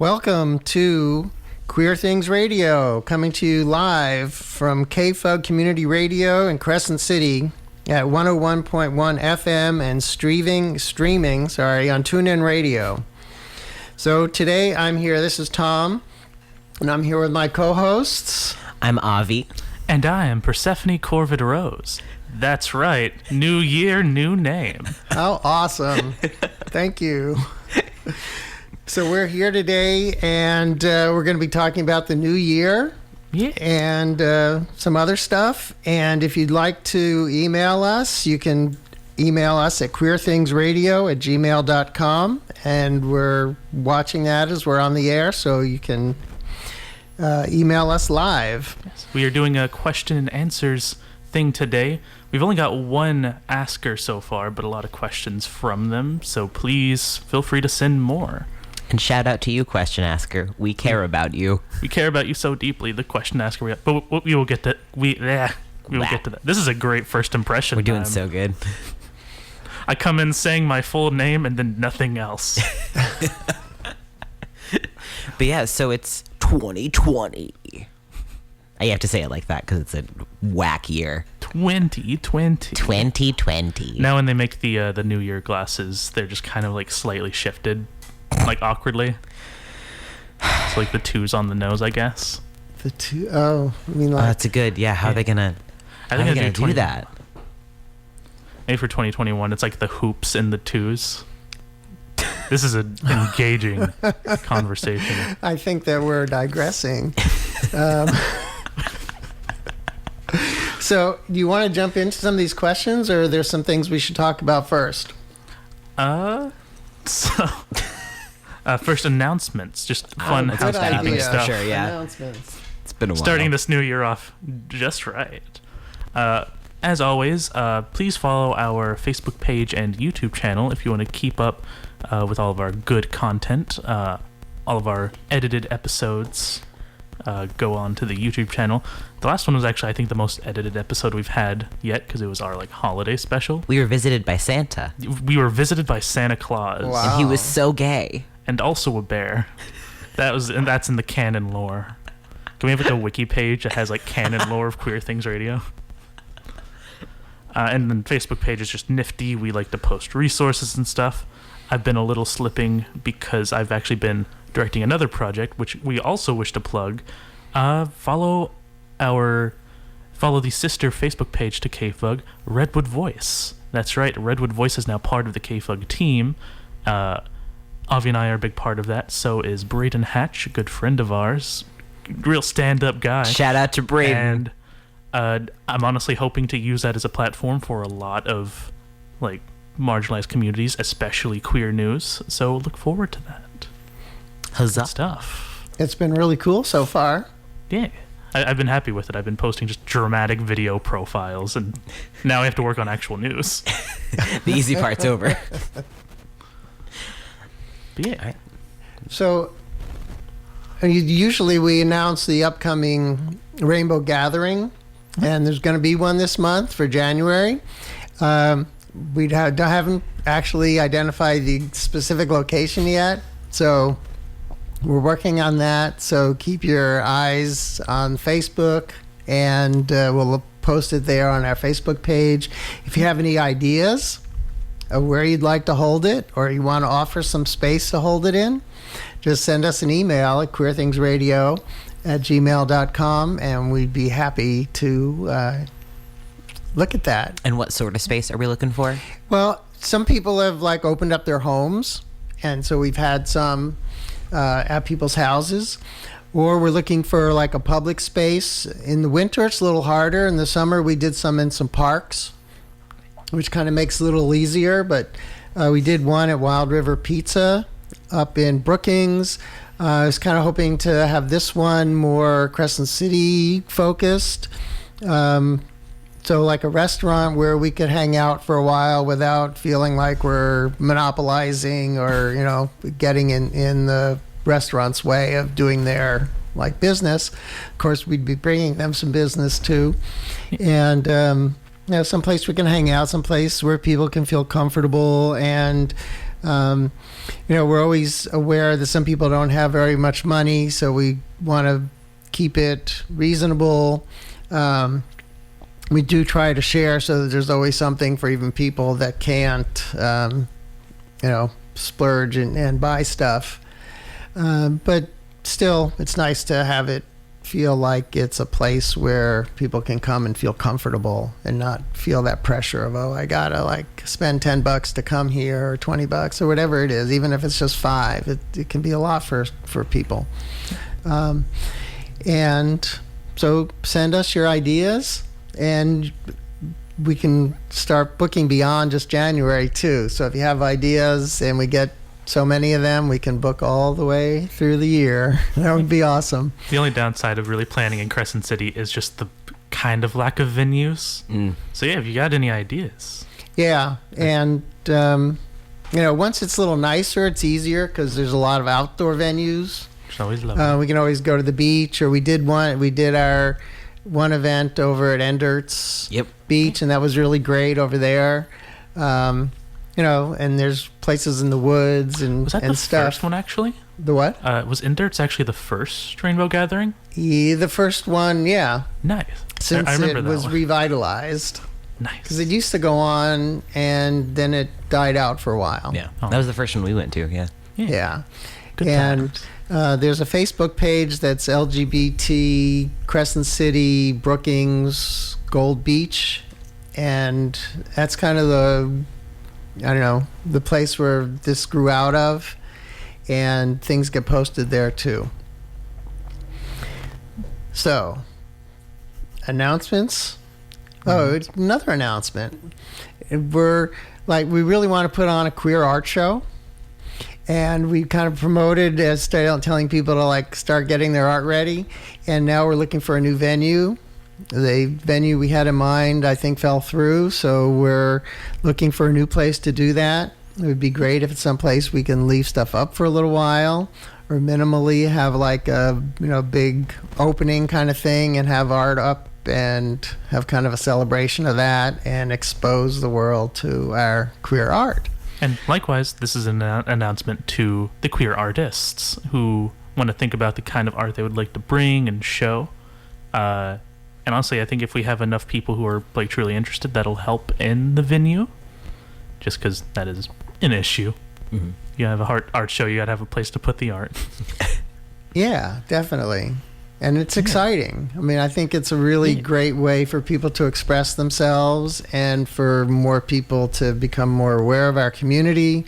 Welcome to Queer Things Radio, coming to you live from KFUG Community Radio in Crescent City at 101.1 FM and streaming on TuneIn Radio. So today I'm here, this is Tom, and I'm here with my co-hosts. I'm Avi. And I am Persephone Corvid Rose. That's right. New year, new name. Oh, awesome. Thank you. So we're here today, and we're going to be talking about the new year and some other stuff. And if you'd like to email us, you can email us at queerthingsradio@gmail.com. And we're watching that as we're on the air, so you can email us live. Yes. We are doing a question and answers thing today. We've only got one asker so far, but a lot of questions from them. So please feel free to send more. And shout out to you, question asker. We care about you. We care about you so deeply, the question asker. But we will get to we will get to that. This is a great first impression. We're doing so good. I come in saying my full name and then nothing else. But yeah, so it's 2020. You have to say it like that because it's a whack year. 2020. 2020. Now when they make the New Year glasses, they're just kind of like slightly shifted. Like awkwardly. It's like the twos on the nose, I guess. The two, I mean, like... that's a good, how are they gonna do that? Maybe for 2021, it's like the hoops and the twos. This is an engaging conversation. I think that we're digressing. So, do you want to jump into some of these questions, or are there some things we should talk about first? First announcements, just fun housekeeping stuff. Sure, yeah. Announcements. It's been a while. Starting this new year off just right. As always, please follow our Facebook page and YouTube channel if you want to keep up with all of our good content. All of our edited episodes go on to the YouTube channel. The last one was actually, I think, the most edited episode we've had yet because it was our holiday special. We were visited by Santa. We were visited by Santa Claus. Wow. And he was so gay. And also a bear. That's in the canon lore. Can we have a wiki page that has canon lore of Queer Things Radio? And then Facebook page is just nifty. We like to post resources and stuff. I've been a little slipping because I've actually been directing another project, which we also wish to plug. Follow the sister Facebook page to KFUG, Redwood Voice. That's right, Redwood Voice is now part of the KFUG team. Avi and I are a big part of that. So is Braden Hatch, a good friend of ours. Real stand-up guy. Shout out to Braden. And I'm honestly hoping to use that as a platform for a lot of marginalized communities, especially queer news. So look forward to that. Huzzah. Good stuff. It's been really cool so far. Yeah. I've been happy with it. I've been posting just dramatic video profiles, and now I have to work on actual news. The easy part's over. But yeah. So, usually we announce the upcoming Rainbow Gathering, and there's going to be one this month for January. We haven't actually identified the specific location yet, so we're working on that. So keep your eyes on Facebook, and we'll post it there on our Facebook page. If you have any ideas of where you'd like to hold it, or you want to offer some space to hold it in, just send us an email at queerthingsradio@gmail.com, and we'd be happy to look at that. And what sort of space are we looking for? Well, some people have opened up their homes, and so we've had some at people's houses, or we're looking for a public space. In the winter, it's a little harder. In the summer, we did some in some parks, which kind of makes it a little easier, but we did one at Wild River Pizza up in Brookings. I was kind of hoping to have this one more Crescent City focused. So a restaurant where we could hang out for a while without feeling like we're monopolizing or, getting in the restaurant's way of doing their business. Of course, we'd be bringing them some business too. And, someplace we can hang out, someplace where people can feel comfortable and We're always aware that some people don't have very much money, so we want to keep it reasonable. We do try to share so that there's always something for even people that can't, splurge and buy stuff. But still, it's nice to have it feel like it's a place where people can come and feel comfortable and not feel that pressure of, I gotta spend $10 to come here, or $20 or whatever it is. Even if it's just $5, it can be a lot for people. And so send us your ideas, and we can start booking beyond just January too. So if you have ideas and we get so many of them, we can book all the way through the year. That would be awesome. The only downside of really planning in Crescent City is just the kind of lack of venues. So yeah, if you got any ideas. Yeah, and once it's a little nicer, it's easier because there's a lot of outdoor venues. It's always lovely. We can always go to the beach, or we did our one event over at Endert's Beach, and that was really great over there. And there's places in the woods and was that and the stuff. first one actually? The what? Was Endert's actually the first Rainbow Gathering? Yeah, the first one, yeah. Nice. Since I remember it that was one. revitalized. Nice. Because it used to go on, and then it died out for a while. Yeah, that was the first one we went to. Yeah. Good And times. there's a Facebook page that's LGBT Crescent City Brookings Gold Beach, and that's kind of the place where this grew out of, and things get posted there too. So, announcements. It's another announcement. We really want to put on a queer art show. And we kind of promoted as telling people to start getting their art ready. And now we're looking for a new venue. The venue we had in mind, I think, fell through. So we're looking for a new place to do that. It would be great if it's someplace we can leave stuff up for a little while, or minimally have a big opening kind of thing and have art up and have kind of a celebration of that and expose the world to our queer art. And likewise, this is an announcement to the queer artists who want to think about the kind of art they would like to bring and show. And honestly, I think if we have enough people who are truly interested, that'll help in the venue. Just because that is an issue. Mm-hmm. You have a art show, you got to have a place to put the art. Yeah, definitely. And it's exciting. I mean, I think it's a really great way for people to express themselves and for more people to become more aware of our community.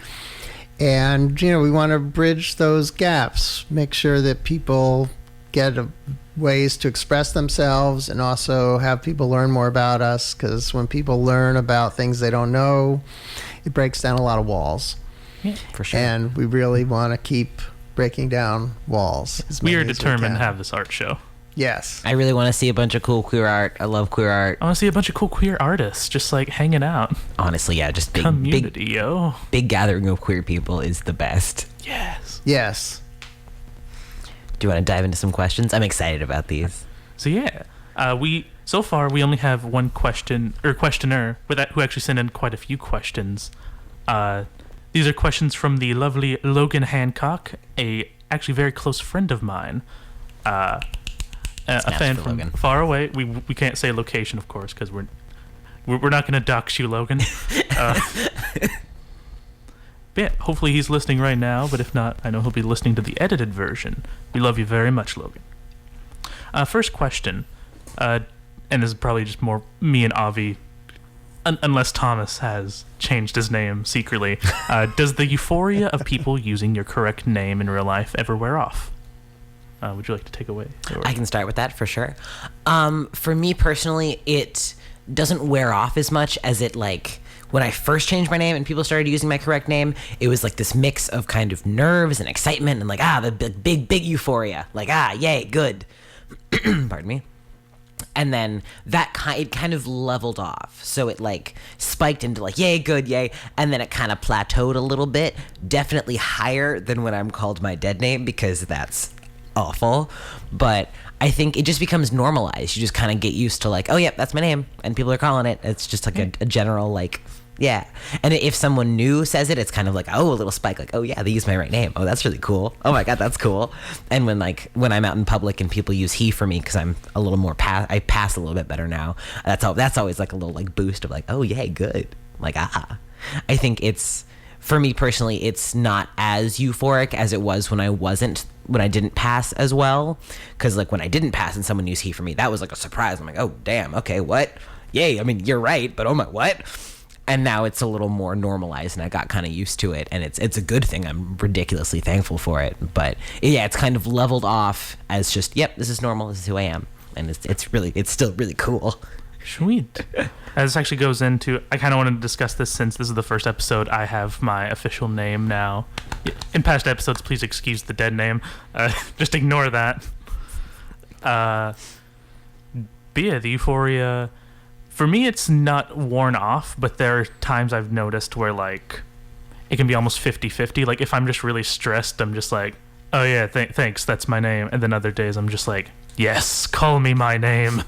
And, we want to bridge those gaps, make sure that people get ways to express themselves, and also have people learn more about us, because when people learn about things they don't know, it breaks down a lot of walls. Yeah, for sure. And we really want to keep breaking down walls. We are determined to have this art show. Yes. I really want to see a bunch of cool queer art. I love queer art. I want to see a bunch of cool queer artists just hanging out. Honestly, yeah, just big community, yo. Big gathering of queer people is the best. Yes. Do you want to dive into some questions? I'm excited about these. So yeah, so far we only have one question or questioner who actually sent in quite a few questions. These are questions from the lovely Logan Hancock, a actually very close friend of mine, a fan from Logan. Far away. We can't say location, of course, because we're not going to dox you, Logan. But yeah, hopefully he's listening right now. But if not, I know he'll be listening to the edited version. We love you very much, Logan. First question, and this is probably just more me and Avi. Unless Thomas has changed his name secretly, does the euphoria of people using your correct name in real life ever wear off? Would you like to take away? I can start with that for sure. For me personally, it doesn't wear off as much as it when I first changed my name and people started using my correct name, it was this mix of kind of nerves and excitement and the big euphoria. Yay, good. Pardon me. And then it kind of leveled off. So it spiked into yay, good, yay. And then it kind of plateaued a little bit. Definitely higher than when I'm called my dead name, because that's awful. But I think it just becomes normalized. You just kind of get used to oh, yeah, that's my name. And people are calling it. It's just a general Yeah. And if someone new says it, it's kind of like, oh, a little spike, like, oh yeah, they use my right name. Oh, that's really cool. Oh my God, that's cool. And when I'm out in public and people use he for me, because I'm a little more I pass a little bit better now. That's always like a little like boost of like, oh yay, good. Like, I think for me personally, it's not as euphoric as it was when I didn't pass as well. Because like when I didn't pass and someone used he for me, that was like a surprise. I'm like, oh damn, okay, what? Yay, I mean, you're right, but oh my, what? And now it's a little more normalized, and I got kind of used to it, and it's a good thing. I'm ridiculously thankful for it. But yeah, it's kind of leveled off as just, yep, this is normal, this is who I am, and it's still really cool. Sweet. This actually goes into, I kind of wanted to discuss this since this is the first episode. I have my official name now. In past episodes, please excuse the dead name. Just ignore that. But yeah, the euphoria. For me, it's not worn off, but there are times I've noticed where, like, it can be almost 50-50. Like, if I'm just really stressed, I'm just like, oh, yeah, thanks, that's my name. And then other days, I'm just like, yes, call me my name.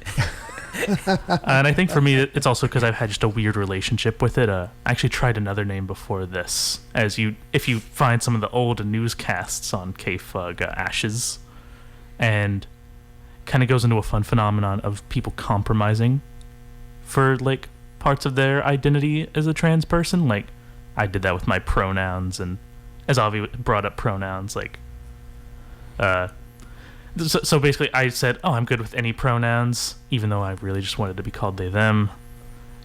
And I think for me, it's also because I've had just a weird relationship with it. I actually tried another name before this. If you find some of the old newscasts on KFUG, Ashes, and kind of goes into a fun phenomenon of people compromising for like parts of their identity as a trans person. Like I did that with my pronouns, and as Avi brought up pronouns, like so basically I said, oh, I'm good with any pronouns, even though I really just wanted to be called they them.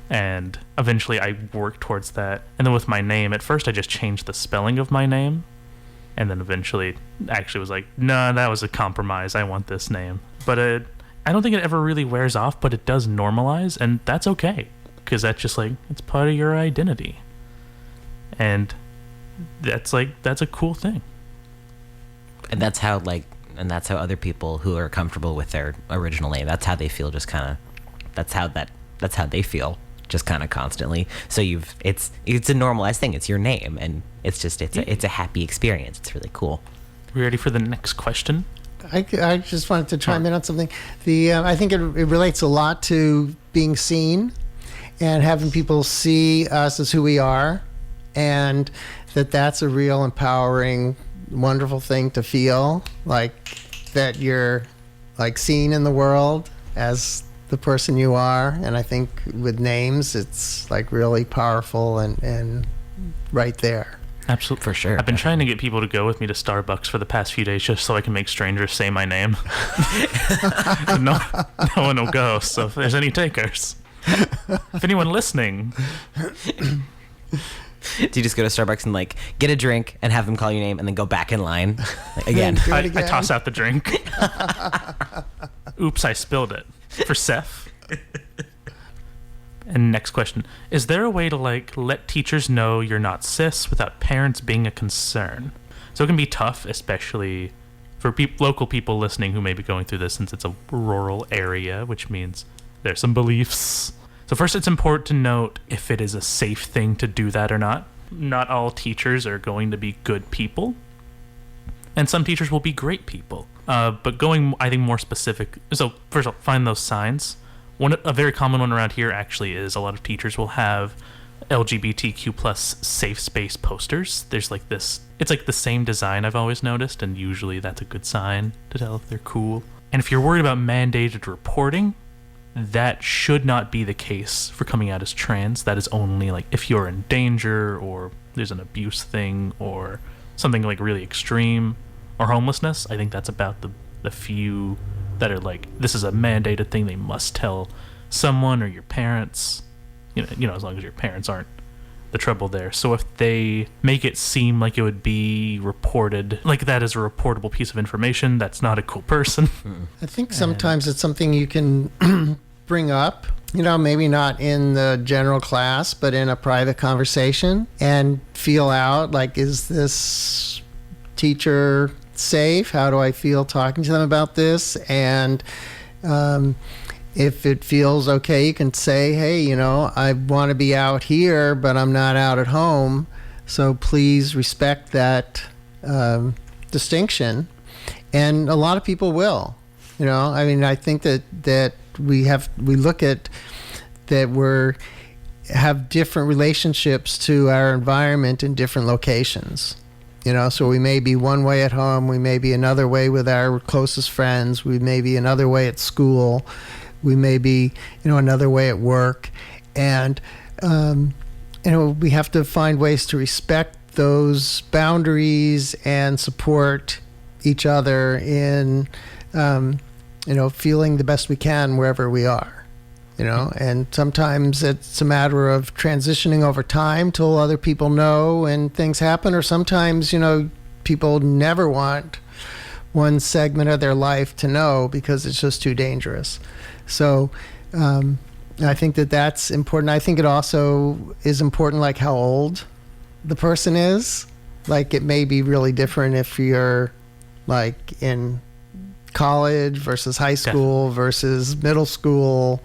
And eventually I worked towards that. And then with my name, at first I just changed the spelling of my name, and then eventually actually was like, no, that was a compromise, I want this name. But I don't think it ever really wears off, but it does normalize, and that's okay, because that's just like, it's part of your identity, and that's a cool thing. And that's how other people who are comfortable with their original name, that's how they feel, just kind of, that's how they feel, just kind of constantly. So it's a normalized thing. It's your name, and it's a happy experience. It's really cool. We ready for the next question? I just wanted to chime in on something. I think it relates a lot to being seen and having people see us as who we are, and that's a real empowering, wonderful thing to feel, like that you're like seen in the world as the person you are. And I think with names, it's like really powerful and right there. Absolutely, for sure. I've been trying to get people to go with me to Starbucks for the past few days just so I can make strangers say my name. no one will go, so if there's any takers, if anyone listening. Do you just go to Starbucks and like get a drink and have them call your name and then go back in line again? I toss out the drink. Oops, I spilled it. For Seth. And next question. Is there a way to like let teachers know you're not cis without parents being a concern? So it can be tough, especially for local people listening who may be going through this, since it's a rural area, which means there's some beliefs. So first, it's important to note if it is a safe thing to do that or not. Not all teachers are going to be good people, and some teachers will be great people. But going, I think, more specific. So first of all, find those signs. A very common one around here actually is a lot of teachers will have LGBTQ plus safe space posters. There's like this, it's like the same design I've always noticed, and usually that's a good sign to tell if they're cool. And if you're worried about mandated reporting, that should not be the case for coming out as trans. That is only like if you're in danger, or there's an abuse thing, or something like really extreme, or homelessness. I think that's about the few that are like, this is a mandated thing, they must tell someone or your parents, you know, as long as your parents aren't the trouble there. So if they make it seem like it would be reported, like that is a reportable piece of information, that's not a cool person. I think sometimes it's something you can bring up, you know, maybe not in the general class, but in a private conversation, and feel out like, is this teacher safe? How do I feel talking to them about this? And if it feels okay, you can say, hey, you know, I want to be out here, but I'm not out at home, so please respect that distinction. And a lot of people will, you know. I mean, I think that we look at that we're have different relationships to our environment in different locations. So we may be one way at home, we may be another way with our closest friends, we may be another way at school, we may be, another way at work. And, we have to find ways to respect those boundaries and support each other in, feeling the best we can wherever we are. And sometimes it's a matter of transitioning over time till other people know and things happen, or sometimes, people never want one segment of their life to know because it's just too dangerous. So I think that's important. I think it also is important, like how old the person is. Like it may be really different if you're like in college versus high school versus middle school.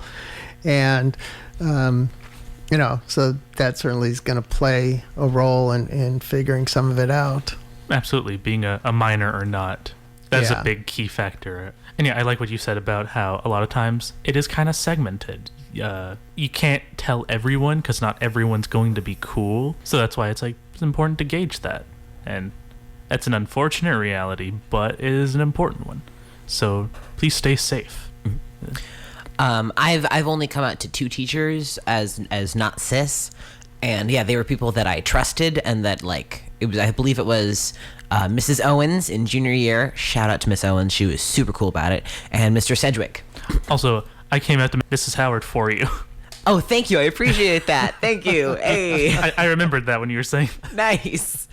And, so that certainly is going to play a role in figuring some of it out. Absolutely. Being a minor or not, that's a big key factor. And I like what you said about how a lot of times it is kind of segmented. You can't tell everyone because not everyone's going to be cool. So that's why it's important to gauge that. And that's an unfortunate reality, but it is an important one. So please stay safe. Mm-hmm. I've only come out to 2 teachers as not cis, and they were people that I trusted, and that I believe it was Mrs. Owens in junior year. Shout out to Miss Owens, she was super cool about it, and Mr. Sedgwick. Also, I came out to Mrs. Howard for you. Oh, thank you, I appreciate that. Thank you. Hey, I remembered that when you were saying. Nice.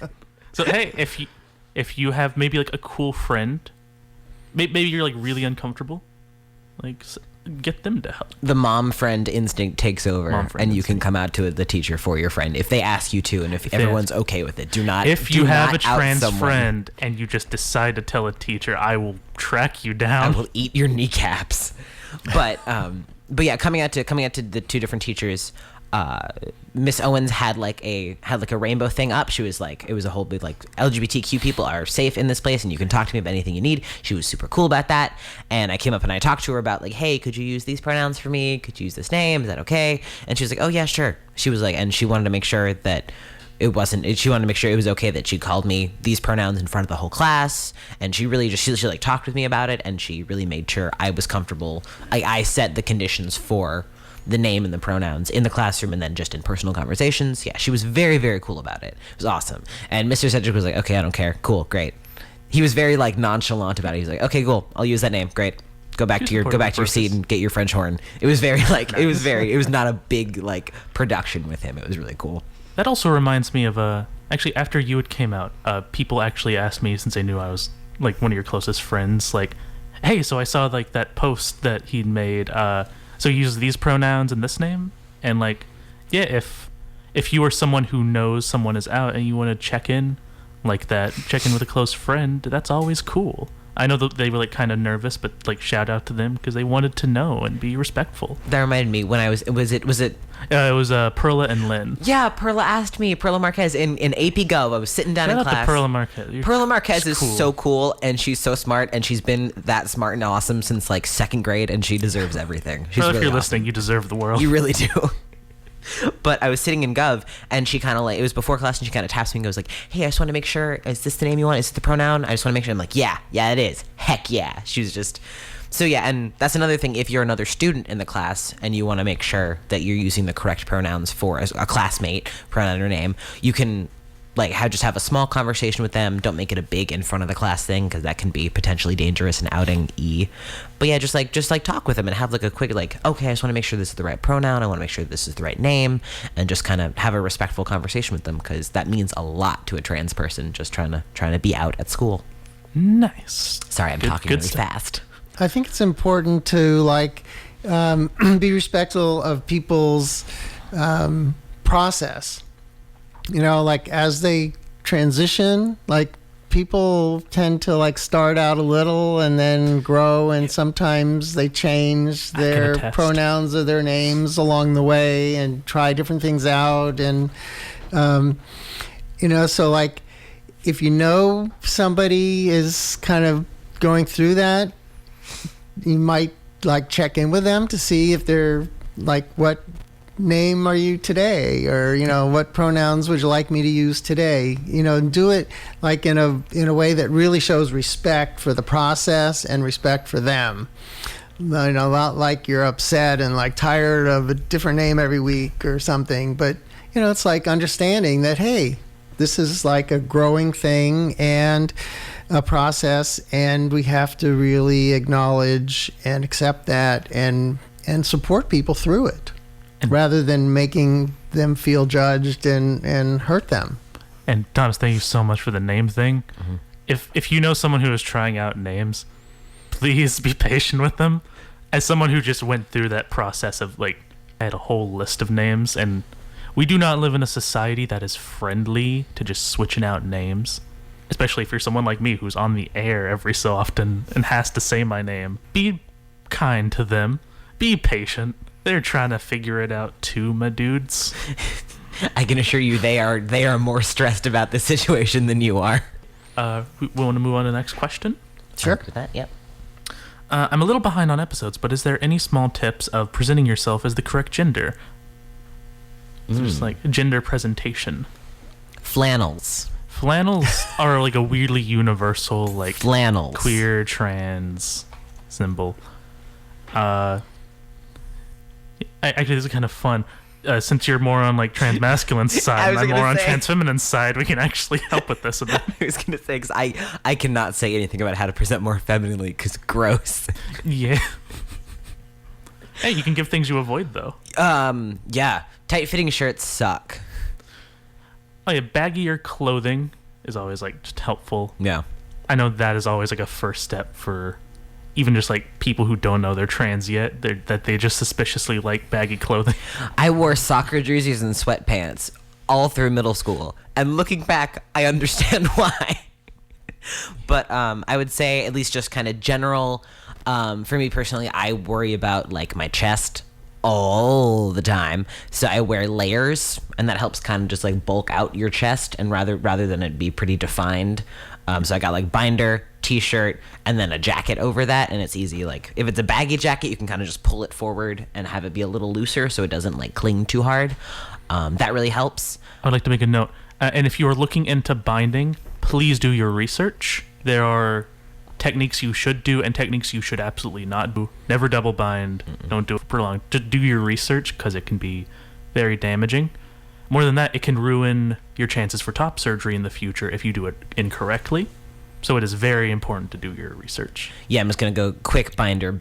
So hey, if you have maybe a cool friend, maybe you're really uncomfortable, get them to help. The mom friend instinct takes over, and you can come out to the teacher for your friend if they ask you to, and if everyone's okay with it. Do not. If you have a trans friend and you just decide to tell a teacher, I will track you down. I will eat your kneecaps. But yeah, coming out to the 2 different teachers. Miss Owens had a rainbow thing up. She was it was a whole big LGBTQ people are safe in this place and you can talk to me about anything you need. She was super cool about that. And I came up and I talked to her about hey, could you use these pronouns for me? Could you use this name? Is that okay? And she was oh yeah, sure. She was and she wanted to make sure that she wanted to make sure it was okay that she called me these pronouns in front of the whole class. And she really she talked with me about it, and she really made sure I was comfortable. I set the conditions for the name and the pronouns in the classroom, and then just in personal conversations. Yeah, she was very, very cool about it. It was awesome. And Mr. Cedric was okay, I don't care. Cool, great. He was very nonchalant about it. He's okay, cool, I'll use that name. Great. Go back to your seat and get your French horn. It was very nice. it was not a big production with him. It was really cool. That also reminds me of actually after you had came out, people actually asked me, since they knew I was one of your closest friends, hey, so I saw that post that he'd made, so you use these pronouns and this name? And if you are someone who knows someone is out and you want to check in check in with a close friend, that's always cool. I know that they were kind of nervous, but shout out to them because they wanted to know and be respectful. That reminded me when I was it was Perla and Lynn. Yeah, Perla asked me, Perla Marquez in AP Gov. I was sitting down in class. Shout out to Perla Marquez. Perla Marquez is so cool, and she's so smart, and she's been that smart and awesome since 2nd grade, and she deserves everything. She's Perla, really if you're awesome. listening, you deserve the world. You really do. But I was sitting in Gov, and she kind of it was before class, and she kind of taps me and goes hey, I just want to make sure, is this the name you want? Is it the pronoun? I just want to make sure. I'm yeah, it is. Heck yeah. She was just, so yeah, and that's another thing. If you're another student in the class and you want to make sure that you're using the correct pronouns for a classmate, pronoun or name, you can just have a small conversation with them. Don't make it a big in front of the class thing, because that can be potentially dangerous and outing But yeah, just talk with them and have a quick okay, I just want to make sure this is the right pronoun. I want to make sure this is the right name, and just kind of have a respectful conversation with them, because that means a lot to a trans person just trying to be out at school. Nice. Sorry, I'm talking really fast. I think it's important to be respectful of people's process. As they transition, people tend to start out a little and then grow, and sometimes they change their pronouns or their names along the way and try different things out. And so if you know somebody is kind of going through that, you might check in with them to see if they're what name are you today? Or, what pronouns would you like me to use today? Do it like in a way that really shows respect for the process and respect for them. Not like you're upset and like tired of a different name every week or something, but it's like understanding that, hey, this is like a growing thing and a process, and we have to really acknowledge and accept that and support people through it, rather than making them feel judged and hurt them. And Thomas, thank you so much for the name thing. Mm-hmm. If you know someone who is trying out names, please be patient with them. As someone who just went through that process of I had a whole list of names, and we do not live in a society that is friendly to just switching out names, especially if you're someone like me who's on the air every so often and has to say my name. Be kind to them. Be patient. They're trying to figure it out too, my dudes. I can assure you they are more stressed about this situation than you are. We want to move on to the next question? Sure. After that, yep. I'm a little behind on episodes, but is there any small tips of presenting yourself as the correct gender? Just like gender presentation. Flannels. Flannels are like a weirdly universal, like flannels, queer, trans symbol. Actually, this is kind of fun. Since you're more on like trans-masculine side and I'm more on trans-feminine side, we can actually help with this a bit. I was going to say, because I cannot say anything about how to present more femininely, because gross. Yeah. Hey, you can give things you avoid, though. Yeah. Tight-fitting shirts suck. Oh, yeah, baggier clothing is always, like, just helpful. Yeah. I know that is always, like, a first step for even just, like, people who don't know they're trans yet, that they just suspiciously like baggy clothing. I wore soccer jerseys and sweatpants all through middle school, and looking back, I understand why. But I would say at least just kind of general, for me personally, I worry about, like, my chest all the time, so I wear layers, and that helps kind of just like bulk out your chest, and rather than it be pretty defined. So I got like binder, t-shirt, and then a jacket over that, and it's easy. Like if it's a baggy jacket, you can kind of just pull it forward and have it be a little looser so it doesn't like cling too hard. That really helps. I would like to make a note, and if you are looking into binding, please do your research. There are techniques you should do and techniques you should absolutely not do. Never double bind. Don't do it for prolonged. Just do your research, because it can be very damaging. More than that, it can ruin your chances for top surgery in the future if you do it incorrectly. So it is very important to do your research. Yeah, I'm just going to go quick binder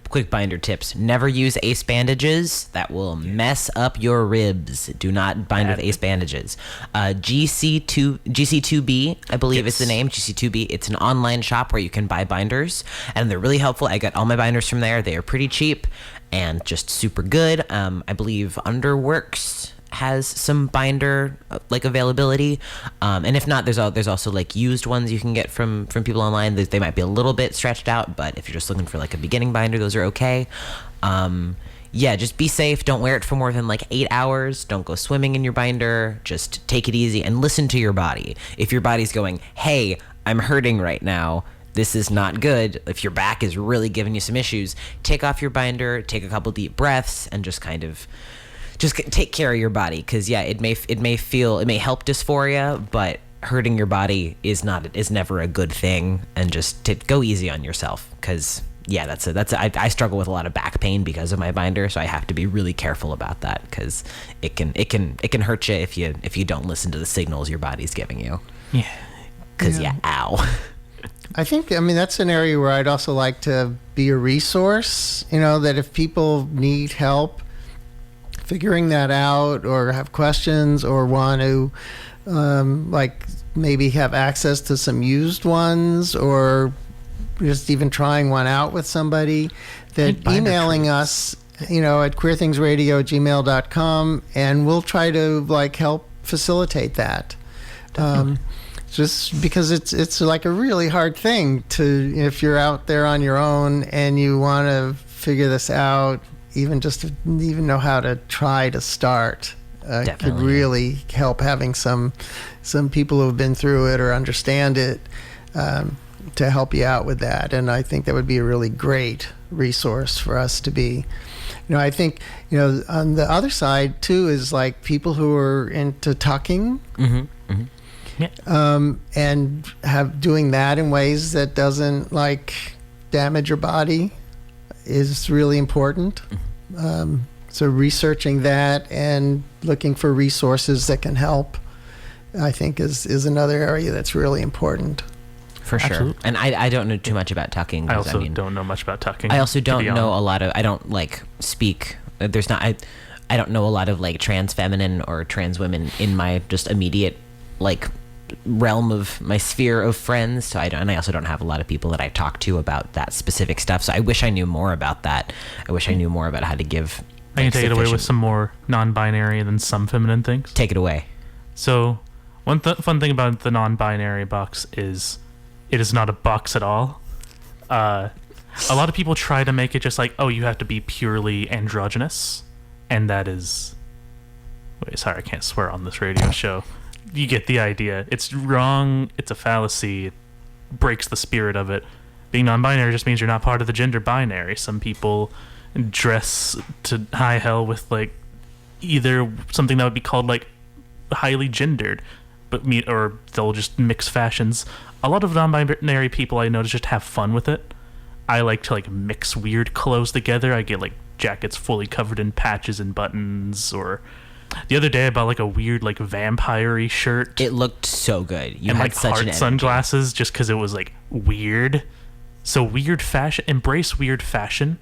tips. Never use ace bandages. That will mess up your ribs. Do not bind with ace bandages. GC2B, I believe is the name, GC2B. It's an online shop where you can buy binders, and they're really helpful. I got all my binders from there. They are pretty cheap and just super good. I believe Underworks has some binder like availability, and if not, there's also like used ones you can get from people online. They might be a little bit stretched out, but if you're just looking for like a beginning binder, those are okay. Yeah, just be safe. Don't wear it for more than like 8 hours. Don't go swimming in your binder. Just take it easy and listen to your body. If your body's going, hey, I'm hurting right now, this is not good. If your back is really giving you some issues, take off your binder, take a couple deep breaths, and just kind of take care of your body, because yeah, it may help dysphoria, but hurting your body is never a good thing. And just to go easy on yourself, because yeah, I struggle with a lot of back pain because of my binder, so I have to be really careful about that, because it can hurt you if you don't listen to the signals your body's giving you. Yeah. Because ow. I mean, that's an area where I'd also like to be a resource, that if people need help figuring that out, or have questions, or want to like maybe have access to some used ones, or just even trying one out with somebody, that emailing us, at queerthingsradio@gmail.com, and we'll try to like help facilitate that. Just because it's like a really hard thing to, if you're out there on your own and you want to figure this out, even just to even know how to try to start, could really help having some people who have been through it or understand it, to help you out with that. And I think that would be a really great resource for us to be, I think, on the other side too is like people who are into tucking. Yeah. And doing that in ways that doesn't like damage your body is really important. So researching that and looking for resources that can help, I think is another area that's really important. For sure. Absolutely. And I don't know too much about tucking. I also don't know much about tucking. I also don't know a lot of, I don't like speak, there's not, I don't know a lot of like trans feminine or trans women in my just immediate like realm of my sphere of friends. So and I also don't have a lot of people that I talk to about that specific stuff. So I wish I knew more about that. I wish I knew more about how to give. I can take it away with some more non-binary than some feminine things. Take it away. So one fun thing about the non-binary box is it is not a box at all. A lot of people try to make it just like, oh, you have to be purely androgynous. And that is... Wait, sorry, I can't swear on this radio show. You get the idea. It's wrong. It's a fallacy. It breaks the spirit of it. Being non-binary just means you're not part of the gender binary. Some people dress to high hell with like either something that would be called like highly gendered, or they'll just mix fashions. A lot of non-binary people I notice just have fun with it. I like to like mix weird clothes together. I get like jackets fully covered in patches and buttons, or the other day I bought like a weird like vampire-y shirt. It looked so good. You and had like such heart an sunglasses just because it was like weird. So weird fashion, embrace weird fashion.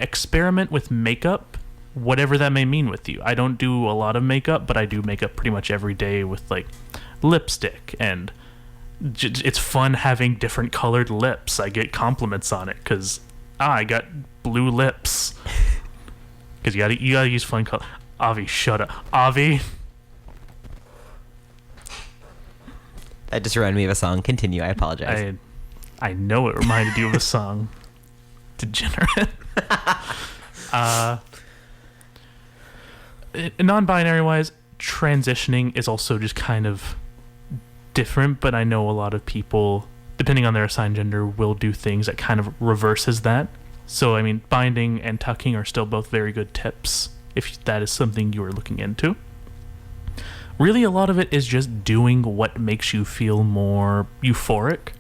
Experiment with makeup, whatever that may mean with you. I don't do a lot of makeup, but I do makeup pretty much every day with like lipstick, and it's fun having different colored lips. I get compliments on it because I got blue lips. Because you gotta use fun color. Avi, shut up. Avi. That just reminded me of a song. Continue. I apologize. I know it reminded you of a song. Degenerate. Non-binary wise, transitioning is also just kind of different, but I know a lot of people, depending on their assigned gender, will do things that kind of reverses that. So, I mean, binding and tucking are still both very good tips if that is something you are looking into. Really, a lot of it is just doing what makes you feel more euphoric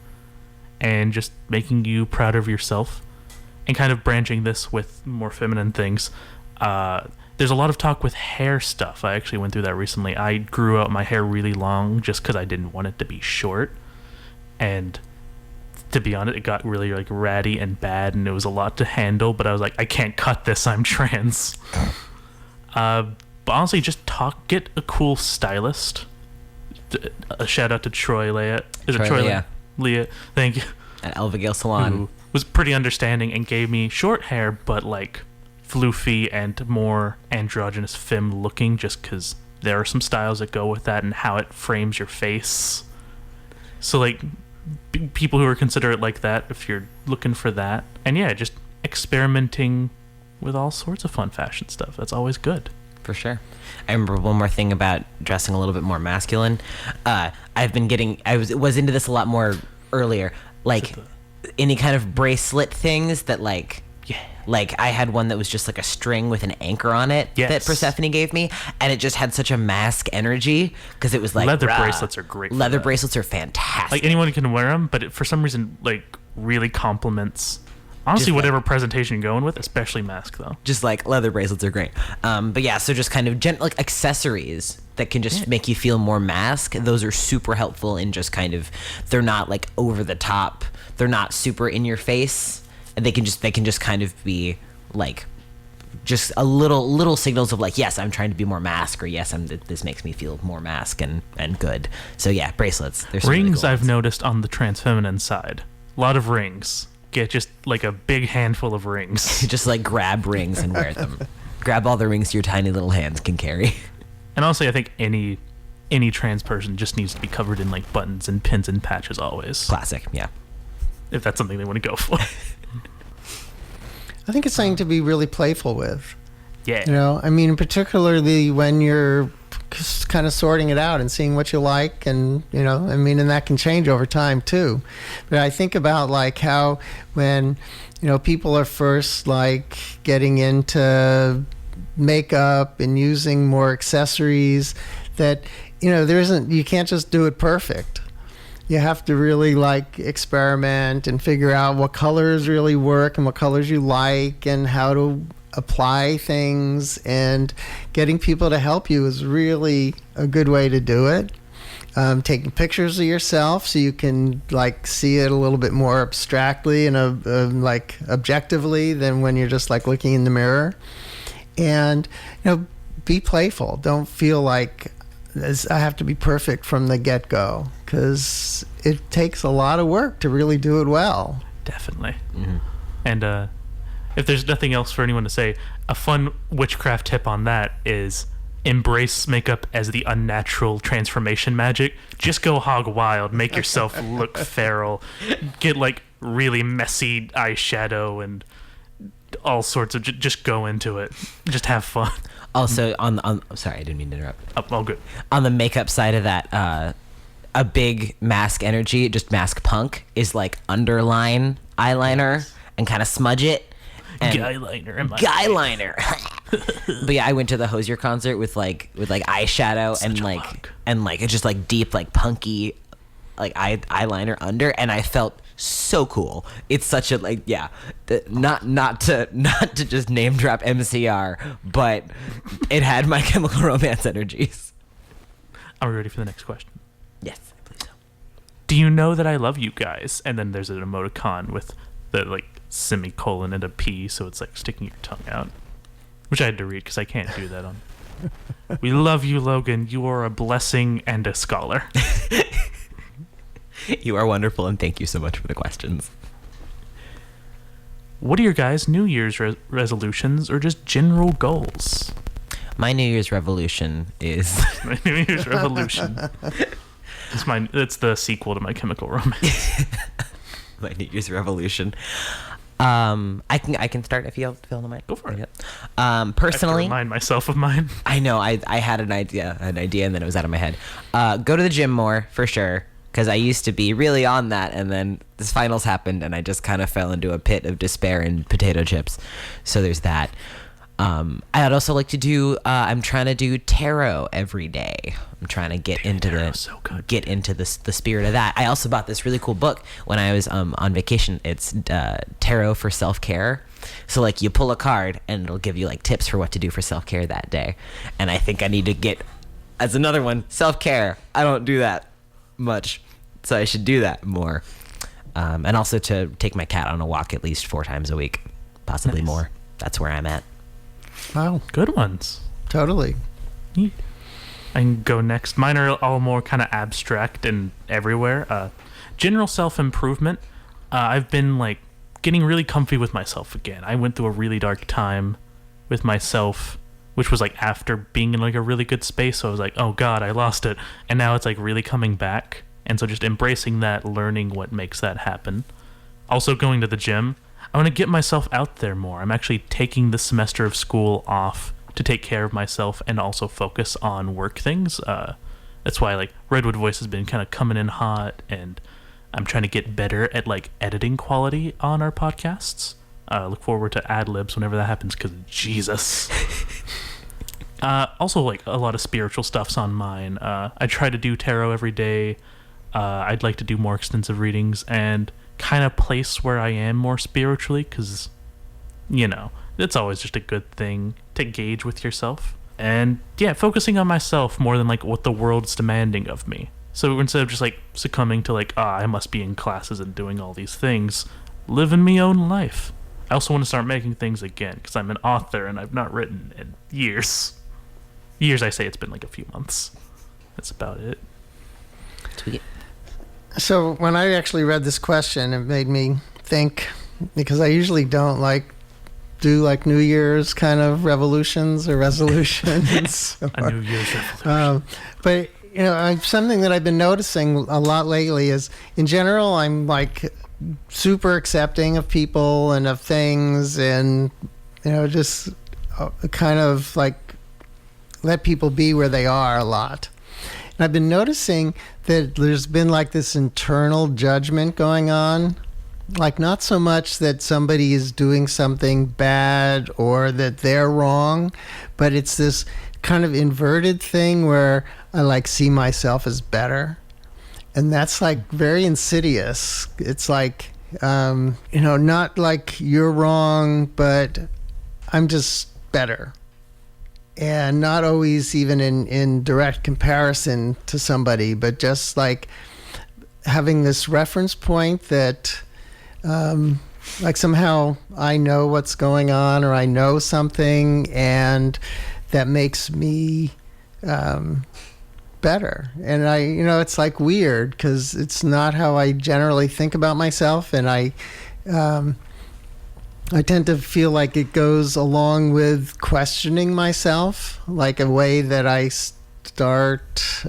and just making you proud of yourself, and kind of branching this with more feminine things. There's a lot of talk with hair stuff. I actually went through that recently. I grew out my hair really long just because I didn't want it to be short. And to be honest, it got really like ratty and bad, and it was a lot to handle, but I was like, I can't cut this, I'm trans. But honestly, just get a cool stylist. A shout out to Troy Leah. Is it Troy Leah? Thank you. At Elvigale Salon. Who was pretty understanding and gave me short hair, but like floofy and more androgynous femme looking, just because there are some styles that go with that and how it frames your face. So like people who are considerate like that, if you're looking for that. And yeah, just experimenting with all sorts of fun fashion stuff. That's always good. For sure. I remember one more thing about dressing a little bit more masculine. I was into this a lot more earlier. Like any kind of bracelet things that like I had one that was just like a string with an anchor on it that Persephone gave me, and it just had such a mask energy because it was like leather bracelets are great. Leather bracelets are fantastic. Like anyone can wear them, but for some reason like really complements honestly just whatever presentation you're going with, especially mask though. Just like leather bracelets are great. But yeah, so just kind of like accessories that can just make you feel more mask. Those are super helpful in just kind of, they're not like over the top. They're not super in your face. They can just kind of be like just a little signals of like, yes, I'm trying to be more mask, or yes, this makes me feel more mask and good. So yeah, bracelets. There's rings really cool I've ones. noticed on the trans feminine side. A lot of rings. Get just like a big handful of rings. Just like grab rings and wear them. Grab all the rings your tiny little hands can carry. And honestly, I think any trans person just needs to be covered in like buttons and pins and patches always. Classic, yeah. If that's something they want to go for. I think it's something to be really playful with. Yeah. I mean, particularly when you're kind of sorting it out and seeing what you like, and and that can change over time too. But I think about like how when people are first like getting into makeup and using more accessories, that you can't just do it perfect. You have to really like experiment and figure out what colors really work and what colors you like and how to apply things, and getting people to help you is really a good way to do it. Taking pictures of yourself so you can like see it a little bit more abstractly and like objectively than when you're just like looking in the mirror. And be playful. Don't feel like I have to be perfect from the get-go, because it takes a lot of work to really do it well. Definitely. Mm-hmm. And if there's nothing else for anyone to say, a fun witchcraft tip on that is embrace makeup as the unnatural transformation magic. Just go hog wild. Make yourself look feral. Get like really messy eyeshadow and all sorts of... Just go into it. Just have fun. Also, sorry, I didn't mean to interrupt. Oh, all good. On the makeup side of that, a big mask energy, just mask punk, is like underline eyeliner and kind of smudge it. Guy liner. But yeah, I went to the Hozier concert with eyeshadow and like it's just like deep like punky like eyeliner under, and I felt so cool. It's such a not to just name drop MCR, but it had My Chemical Romance energies. Are we ready for the next question? Yes, I believe so. Do you know that I love you guys? And then there's an emoticon with the like semicolon and a P, so it's like sticking your tongue out, which I had to read because I can't do that on. We love you, Logan. You are a blessing and a scholar. You are wonderful, and thank you so much for the questions. What are your guys' New Year's resolutions or just general goals? My New Year's revolution is... My New Year's revolution. It's the sequel to My Chemical Romance. My New Year's revolution. I can start if you feel the mic. Go for it. Personally, I have to remind myself of mine. I know I had an idea, and then it was out of my head. Go to the gym more for sure, because I used to be really on that, and then this finals happened, and I just kind of fell into a pit of despair and potato chips. So there's that. I'd also like to do. I'm trying to do tarot every day. I'm trying to get into the spirit of that. I also bought this really cool book when I was on vacation. It's Tarot for Self-Care. So like you pull a card and it'll give you like tips for what to do for self-care that day. And I think I need to get as another one, self-care. I don't do that much, so I should do that more. And also to take my cat on a walk at least 4 times a week, possibly more. That's where I'm at. Wow. Good ones. Totally. I can go next. Mine are all more kind of abstract and everywhere. General self-improvement. I've been like getting really comfy with myself again. I went through a really dark time with myself, which was like after being in like a really good space. So I was like, oh God, I lost it. And now it's like really coming back. And so just embracing that, learning what makes that happen. Also going to the gym. I want to get myself out there more. I'm actually taking the semester of school off to take care of myself and also focus on work things. That's why like Redwood Voice has been kind of coming in hot, and I'm trying to get better at like editing quality on our podcasts. Look forward to ad libs whenever that happens, because Jesus. Also like a lot of spiritual stuff's on mine. I try to do tarot every day. I'd like to do more extensive readings and kind of place where I am more spiritually, because it's always just a good thing to gauge with yourself. And yeah, focusing on myself more than like what the world's demanding of me. So instead of just like succumbing to like, I must be in classes and doing all these things, living my own life. I also want to start making things again, because I'm an author and I've not written in years. I say it's been like a few months. That's about it. Tweet. So when I actually read this question, it made me think, because I usually don't do New Year's kind of revolutions or resolutions. A New Year's resolution. But something that I've been noticing a lot lately is, in general, I'm like super accepting of people and of things, and just kind of like let people be where they are a lot. And I've been noticing that there's been like this internal judgment going on. Like, not so much that somebody is doing something bad or that they're wrong, but it's this kind of inverted thing where I like see myself as better. And that's like very insidious. It's like, not like you're wrong, but I'm just better. And not always even in direct comparison to somebody, but just like having this reference point that like somehow I know what's going on, or I know something, and that makes me better. And it's like weird because it's not how I generally think about myself, and I tend to feel like it goes along with questioning myself, like a way that I start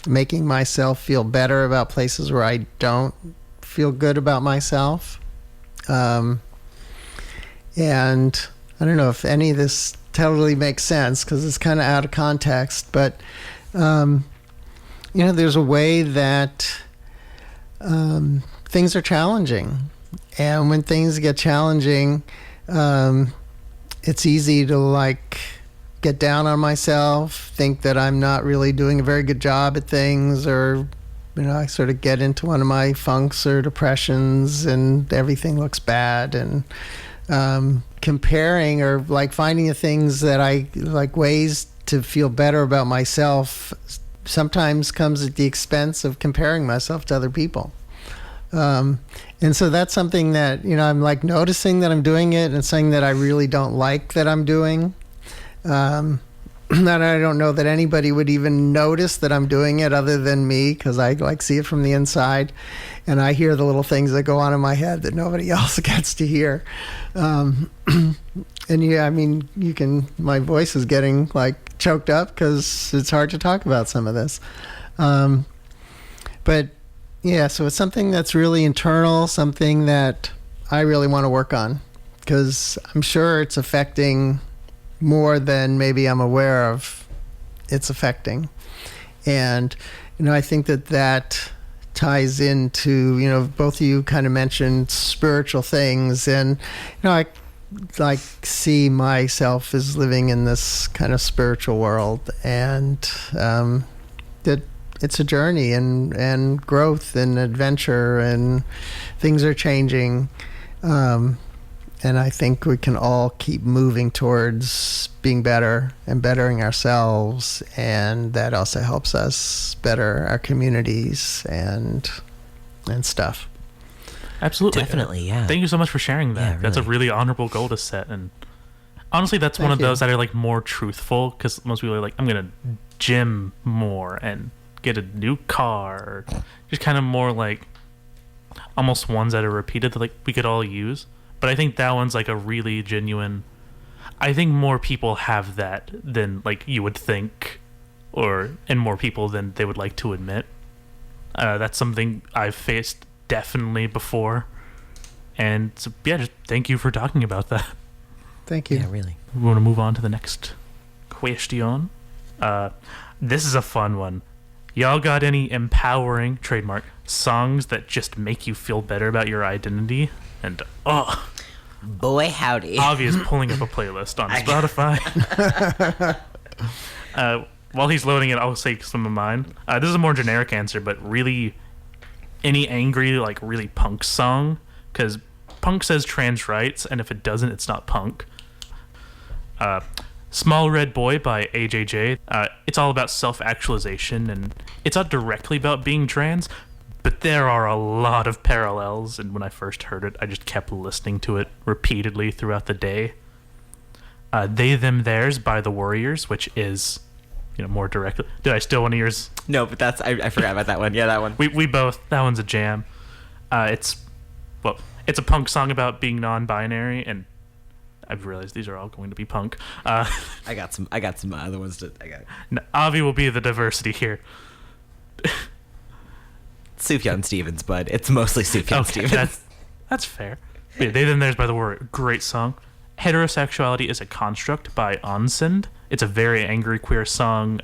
making myself feel better about places where I don't feel good about myself. And I don't know if any of this totally makes sense because it's kind of out of context, but there's a way that things are challenging. And when things get challenging, it's easy to like get down on myself, think that I'm not really doing a very good job at things, or I sort of get into one of my funks or depressions and everything looks bad, and comparing or like finding the things that I like ways to feel better about myself sometimes comes at the expense of comparing myself to other people. And so that's something that, I'm like noticing that I'm doing it, and it's something that I really don't like that I'm doing. That I don't know that anybody would even notice that I'm doing it other than me, because I like see it from the inside, and I hear the little things that go on in my head that nobody else gets to hear. And yeah, I mean, my voice is getting like choked up because it's hard to talk about some of this. But yeah, so it's something that's really internal, something that I really want to work on, because I'm sure it's affecting more than maybe I'm aware of it's affecting. And, I think that ties into, both of you kind of mentioned spiritual things, and, I like see myself as living in this kind of spiritual world, and that it's a journey and growth and adventure, and things are changing. And I think we can all keep moving towards being better and bettering ourselves, and that also helps us better our communities and stuff. Absolutely. Definitely, yeah. Thank you so much for sharing that. Yeah, really. That's a really honorable goal to set, and honestly, that's one of those that are like more truthful, because most people are like, I'm gonna gym more and get a new car, or just kind of more like almost ones that are repeated that like we could all use. But I think that one's like a really genuine. I think more people have that than like you would think, and more people than they would like to admit. That's something I've faced definitely before, and so, yeah, just thank you for talking about that. Thank you. Yeah, really. We want to move on to the next question. This is a fun one. Y'all got any empowering trademark songs that just make you feel better about your identity? And boy howdy, Avi is pulling up a playlist on Spotify. While he's loading it, I'll say some of mine. This is a more generic answer, but really any angry, like really punk song, because punk says trans rights, and if it doesn't, it's not punk. Small Red Boy by AJJ. It's all about self-actualization, and it's not directly about being trans, but there are a lot of parallels, and when I first heard it, I just kept listening to it repeatedly throughout the day. They, Them, Theirs by The Warriors, which is, more directly... Did I steal one of yours? No, but I forgot about that one. Yeah, that one. We both... That one's a jam. It's a punk song about being non-binary, and I've realized these are all going to be punk. I got some other ones Avi will be the diversity here. Sufjan Stevens, bud. It's mostly Sufjan Stevens. That's fair. Yeah, They Them Theirs by The Warriors. Great song. Heterosexuality is a Construct by Onsend. It's a very angry queer song.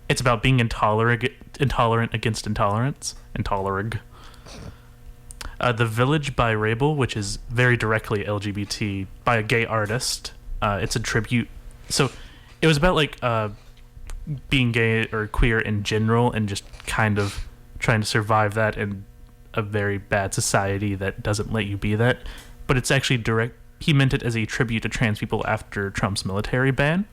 It's about being intolerant against intolerance. Intolerant. The Village by Rabel, which is very directly LGBT, by a gay artist. It's a tribute. So it was about like being gay or queer in general and just kind of trying to survive that in a very bad society that doesn't let you be that. But it's actually he meant it as a tribute to trans people after Trump's military ban.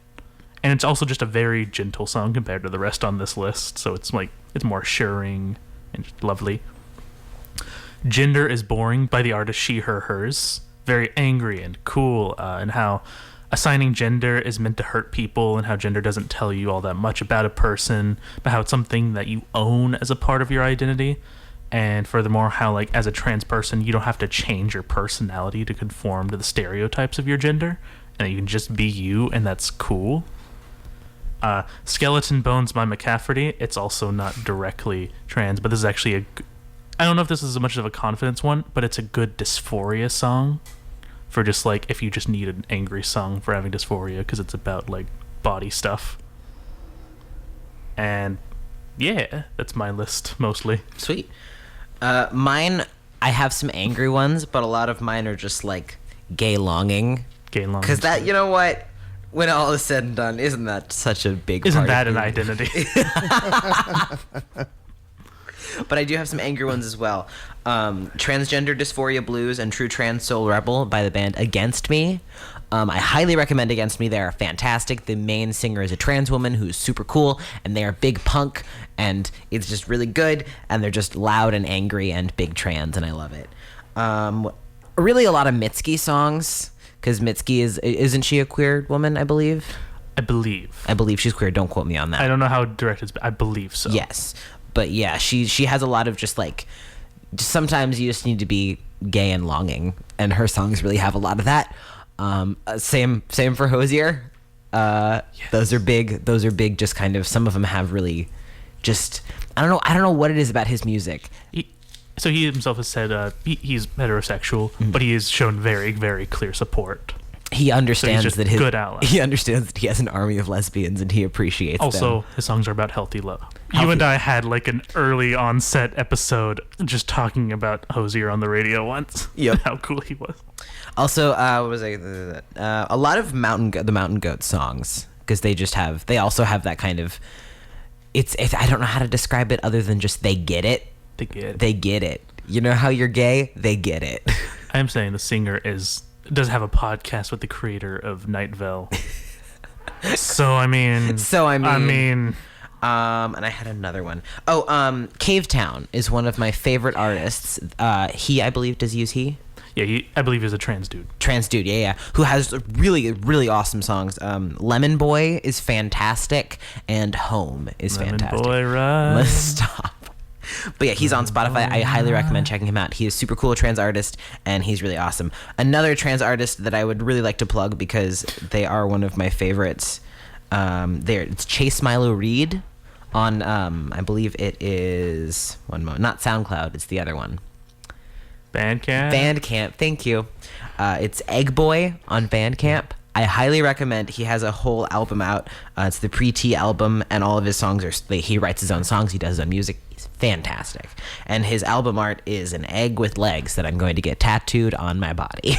And it's also just a very gentle song compared to the rest on this list. So it's like, it's more assuring and just lovely. Gender is Boring by the artist She, Her, Hers. Very angry and cool, and how assigning gender is meant to hurt people, and how gender doesn't tell you all that much about a person, but how it's something that you own as a part of your identity. And furthermore, how like as a trans person, you don't have to change your personality to conform to the stereotypes of your gender, and you can just be you, and that's cool. Skeleton Bones by McCafferty. It's also not directly trans, but this is actually I don't know if this is as much of a confidence one, but it's a good dysphoria song for just like if you just need an angry song for having dysphoria, because it's about like body stuff. And yeah, that's my list mostly. Sweet. Mine, I have some angry ones, but a lot of mine are just like gay longing. Gay longing. Because that, you know what? When all is said and done, isn't that such a big Isn't part that of an identity? But I do have some angry ones as well. Transgender Dysphoria Blues and True Trans Soul Rebel by the band Against Me. I highly recommend Against Me. They are fantastic. The main singer is a trans woman who's super cool, and they are big punk, and it's just really good, and they're just loud and angry and big trans, and I love it. Really a lot of Mitski songs, because Mitski isn't she a queer woman, I believe? I believe she's queer. Don't quote me on that. I don't know how direct it's, but I believe so. Yes. But yeah, she has a lot of just like, sometimes you just need to be gay and longing, and her songs really have a lot of that. Same for Hosier. Yes. Those are big. Just kind of, some of them have really, just I don't know what it is about his music. So he himself has said he's heterosexual, but he has shown very, very clear support. He understands that good ally. He understands that he has an army of lesbians, and he appreciates them. Also, his songs are about healthy love. You and I had like an early onset episode just talking about Hosier on the radio once. Yep. How cool he was. Also, what was a lot of the Mountain Goat songs, because they also have that kind of, it's I don't know how to describe it other than just they get it. They get it. You know how you're gay? They get it. I am saying the singer does have a podcast with the creator of Night Vale. So I mean, and I had another one. Cave Town is one of my favorite artists. I believe, does he use he? Yeah, I believe he's a trans dude. Yeah. Who has really, really awesome songs. Lemon Boy is fantastic, and Home is fantastic. Lemon Boy, right? Let's stop. But yeah, he's on Spotify. I highly recommend checking him out. He is super cool trans artist, and he's really awesome. Another trans artist that I would really like to plug, because they are one of my favorites. It's Chase Milo Reed on, I believe it is, one moment, not SoundCloud, it's the other one. Bandcamp, thank you. It's Egg Boy on Bandcamp. I highly recommend. He has a whole album out. It's the Pre-T album, and all of his songs he writes his own songs. He does his own music. He's fantastic. And his album art is an egg with legs that I'm going to get tattooed on my body.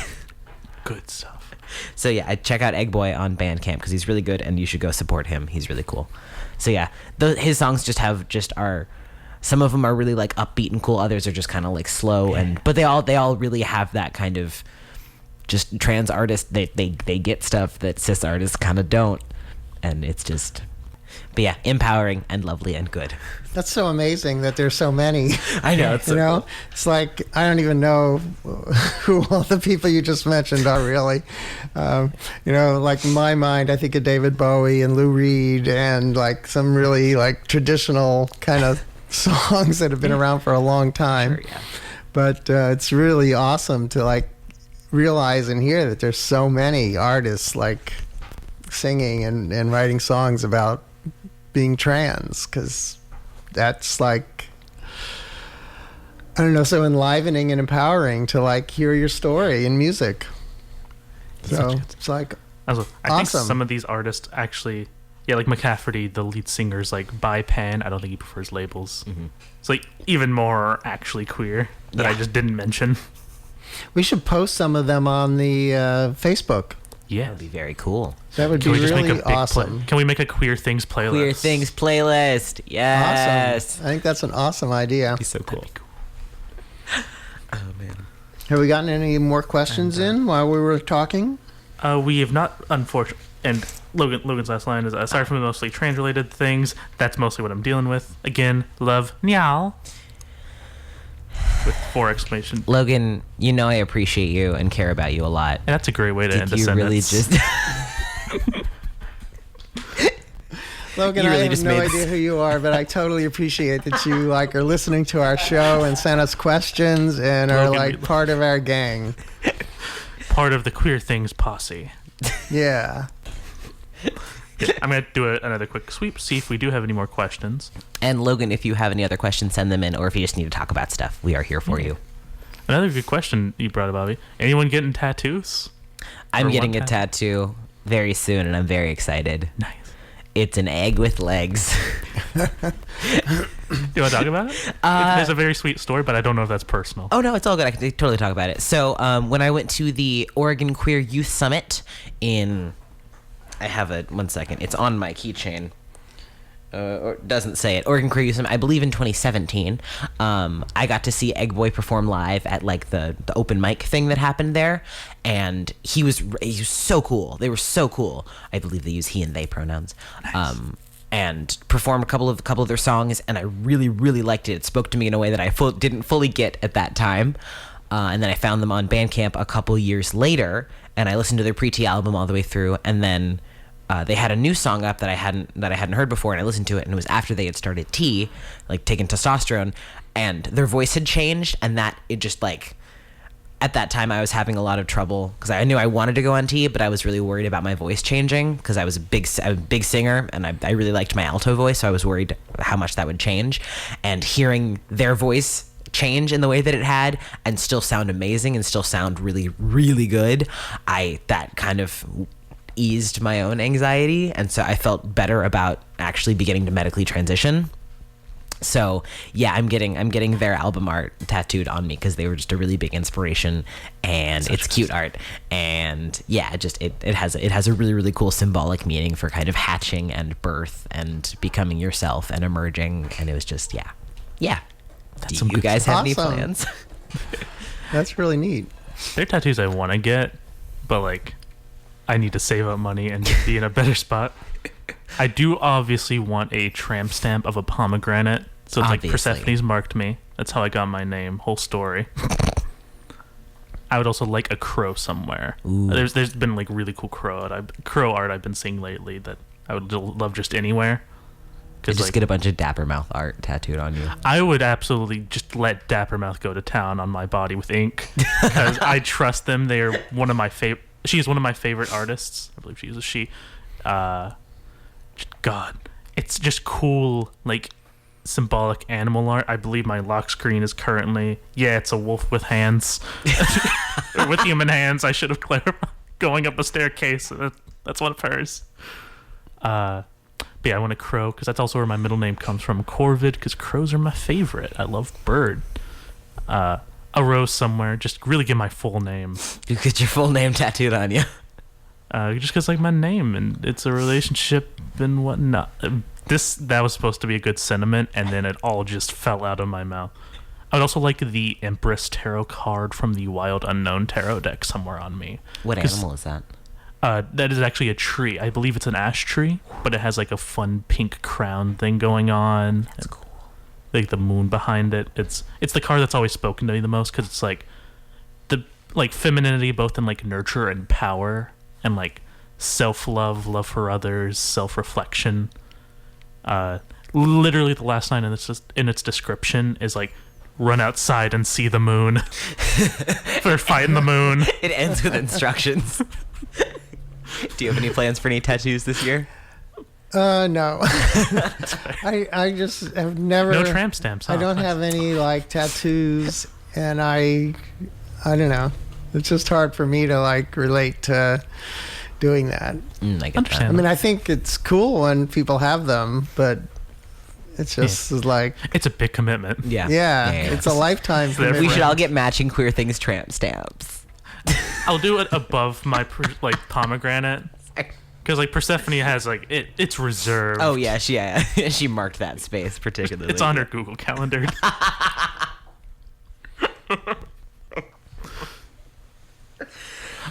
Good stuff. So yeah, I check out Egg Boy on Bandcamp, because he's really good, and you should go support him. He's really cool. So yeah, his songs are. Some of them are really like upbeat and cool. Others are just kind of like slow, but they all really have that kind of just trans artists. They get stuff that cis artists kind of don't, and it's just, but yeah, empowering and lovely and good. That's so amazing that there's so many. I know. It's so cool. It's like I don't even know who all the people you just mentioned are really. Like in my mind, I think of David Bowie and Lou Reed and like some really like traditional kind of songs that have been around for a long time. Sure, yeah. But it's really awesome to like realize and hear that there's so many artists like singing and writing songs about being trans, because that's like, I don't know, so enlivening and empowering to like hear your story in music. So it's like I think Awesome. some of these artists actually, yeah, like McCafferty, the lead singer's like bi pan. I don't think he prefers labels. It's like even more actually queer that I just didn't mention. We should post some of them on the Facebook. Yeah, That would be very cool. That would can be we just really make a big awesome. Can we make a queer things playlist? Queer Things playlist. Yes. Awesome. I think that's an awesome idea. Be so cool. That'd be cool. Oh man. Have we gotten any more questions in while we were talking? We have not, unfortunately. And Logan's last line is, aside from the mostly trans-related things, that's mostly what I'm dealing with. Again, love, nyal. With 4 exclamations. Logan, you know I appreciate you and care about you a lot. And that's a great way to end a Did you sentence. really just Logan, You really I have just no made- idea who you are, but I totally appreciate that you like are listening to our show and sent us questions and are Logan, like part of our gang. Part of the Queer Things posse. Yeah. I'm going to do another quick sweep, see if we do have any more questions. And Logan, if you have any other questions, send them in, or if you just need to talk about stuff, we are here for you. Another good question you brought up, Bobby. Anyone getting tattoos? I'm Or getting one a tattoo very soon, and I'm very excited. Nice. It's an egg with legs. You want to talk about it? There's a very sweet story, but I don't know if that's personal. Oh no, it's all good. I can totally talk about it. So when I went to the Oregon Queer Youth Summit I have it. 1 second. It's on my keychain. Or it doesn't say it. Oregon Queer Youth Summit. I believe in 2017. I got to see Egg Boy perform live at like the open mic thing that happened there, and he was so cool. They were so cool. I believe they use he and they pronouns. Nice. And performed a couple of their songs, and I really, really liked it. It spoke to me in a way that I didn't fully get at that time. And then I found them on Bandcamp a couple years later, and I listened to their pre-T album all the way through, and then they had a new song up that I hadn't heard before, and I listened to it, and it was after they had started T, like taking testosterone, and their voice had changed, and that it just like. At that time, I was having a lot of trouble because I knew I wanted to go on T, but I was really worried about my voice changing because I was a big singer and I really liked my alto voice, so I was worried how much that would change. And hearing their voice change in the way that it had and still sound amazing and still sound really, really good, that kind of eased my own anxiety, and so I felt better about actually beginning to medically transition. So yeah, I'm getting their album art tattooed on me because they were just a really big inspiration, and it's cute art, and yeah, it has a really, really cool symbolic meaning for kind of hatching and birth and becoming yourself and emerging, and it was just yeah. That's Do some you good guys have any Awesome. plans? That's really neat. They're tattoos I want to get, but like, I need to save up money and just be in a better spot. I do obviously want a tramp stamp of a pomegranate. So it's Obviously. like Persephone's marked me. That's how I got my name. Whole story. I would also like a crow somewhere. Ooh. There's been like really cool crow art I've been seeing lately that I would love just anywhere. Just Like, get a bunch of Dapper Mouth art tattooed on you. I would absolutely just let Dappermouth go to town on my body with ink because I trust them. They are one of my favorite. She is one of my favorite artists. I believe she is a she. God, it's just cool, like symbolic animal art. I believe my lock screen is currently it's a wolf with hands, or with human hands. I should have clarified. Going up a staircase. That's one of hers. But yeah, I want a crow because that's also where my middle name comes from, Corvid, because crows are my favorite. I love bird. A rose somewhere, just really get my full name. You get your full name tattooed on you. Just because like my name and it's a relationship and whatnot. That was supposed to be a good sentiment, and then it all just fell out of my mouth. I would also like the Empress Tarot card from the Wild Unknown Tarot deck somewhere on me. What 'Cause, animal is that? That is actually a tree. I believe it's an ash tree, but it has like a fun pink crown thing going on. That's cool. Like the moon behind it. It's the card that's always spoken to me the most because it's like the like femininity both in like nurture and power and like self-love, love for others, self-reflection. Literally the last line in its description is like run outside and see the moon. They're fighting the moon. It ends with instructions. Do you have any plans for any tattoos this year? No. I just have never. No tramp stamps. I don't have any like tattoos, and I don't know. It's just hard for me to like relate to doing that. I get Understand. I mean, I think it's cool when people have them, but it's just like, It's a big commitment. that. Yeah. yeah, Yeah. it's a lifetime. Therefore- We commitment. should all get matching Queer Things tramp stamps. I'll do it above my pomegranate. Because like Persephone has like it's reserved. Oh yeah, she marked that space particularly. It's on her Google Calendar.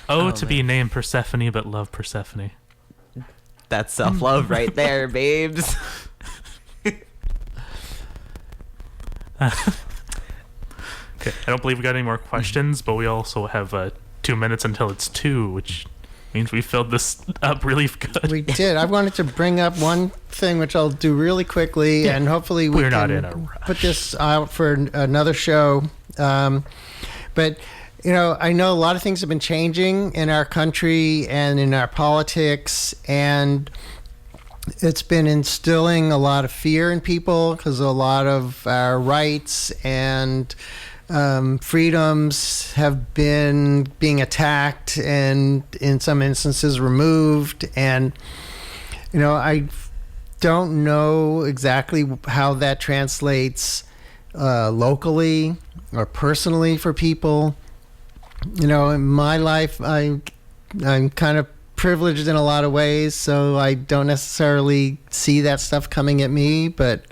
To be named Persephone, but love Persephone. That's self-love right there, babes. Okay, I don't believe we got any more questions, but we also have 2 minutes until it's 2, which means we filled this up really good. We did. I wanted to bring up one thing, which I'll do really quickly, and hopefully we We're can not in a rush. put this out for another show. But I know a lot of things have been changing in our country and in our politics, and it's been instilling a lot of fear in people because a lot of our rights and freedoms have been being attacked and in some instances removed. And I don't know exactly how that translates locally or personally for people. In my life, I'm kind of privileged in a lot of ways, so I don't necessarily see that stuff coming at me, but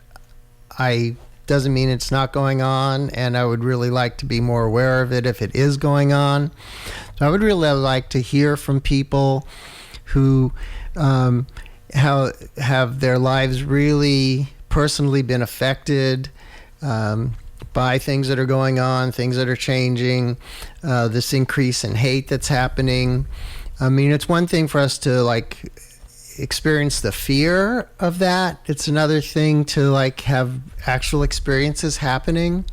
doesn't mean it's not going on, and I would really like to be more aware of it if it is going on. So I would really like to hear from people who have their lives really personally been affected by things that are going on, things that are changing, this increase in hate that's happening. I mean, it's one thing for us to experience the fear of that. It's another thing to have actual experiences happening.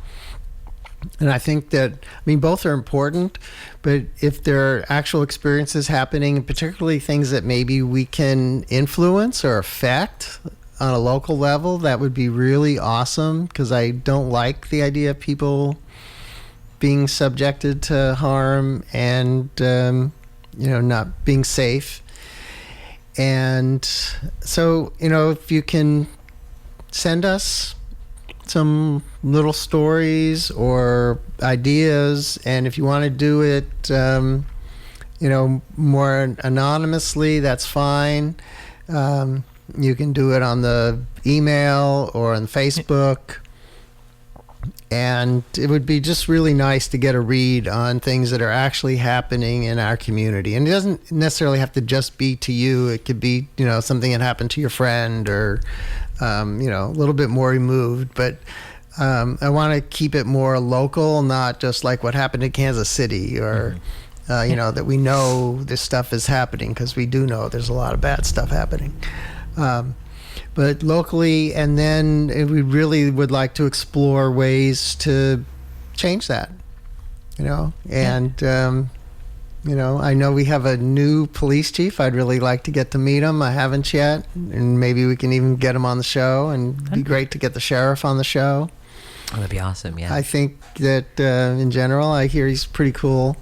And I think that, both are important, but if there are actual experiences happening, and particularly things that maybe we can influence or affect on a local level, that would be really awesome, because I don't like the idea of people being subjected to harm and, not being safe. And so, if you can send us some little stories or ideas, and if you want to do it, more anonymously, that's fine. You can do it on the email or on Facebook. And it would be just really nice to get a read on things that are actually happening in our community. And it doesn't necessarily have to just be to you. It could be, something that happened to your friend or, a little bit more removed. But I want to keep it more local, not just like what happened in Kansas City or, that we know this stuff is happening, because we do know there's a lot of bad stuff happening. But locally, and then we really would like to explore ways to change that, and, I know we have a new police chief. I'd really like to get to meet him. I haven't yet, and maybe we can even get him on the show, and it'd be great to get the sheriff on the show. Oh, that'd be awesome, yeah. I think that in general, I hear he's pretty cool.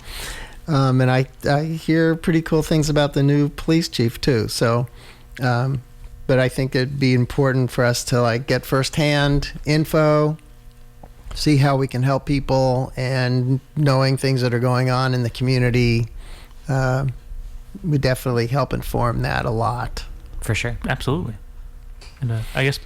And I hear pretty cool things about the new police chief too. So, but I think it'd be important for us to get firsthand info, see how we can help people, and knowing things that are going on in the community would definitely help inform that a lot. For sure. Absolutely. And I guess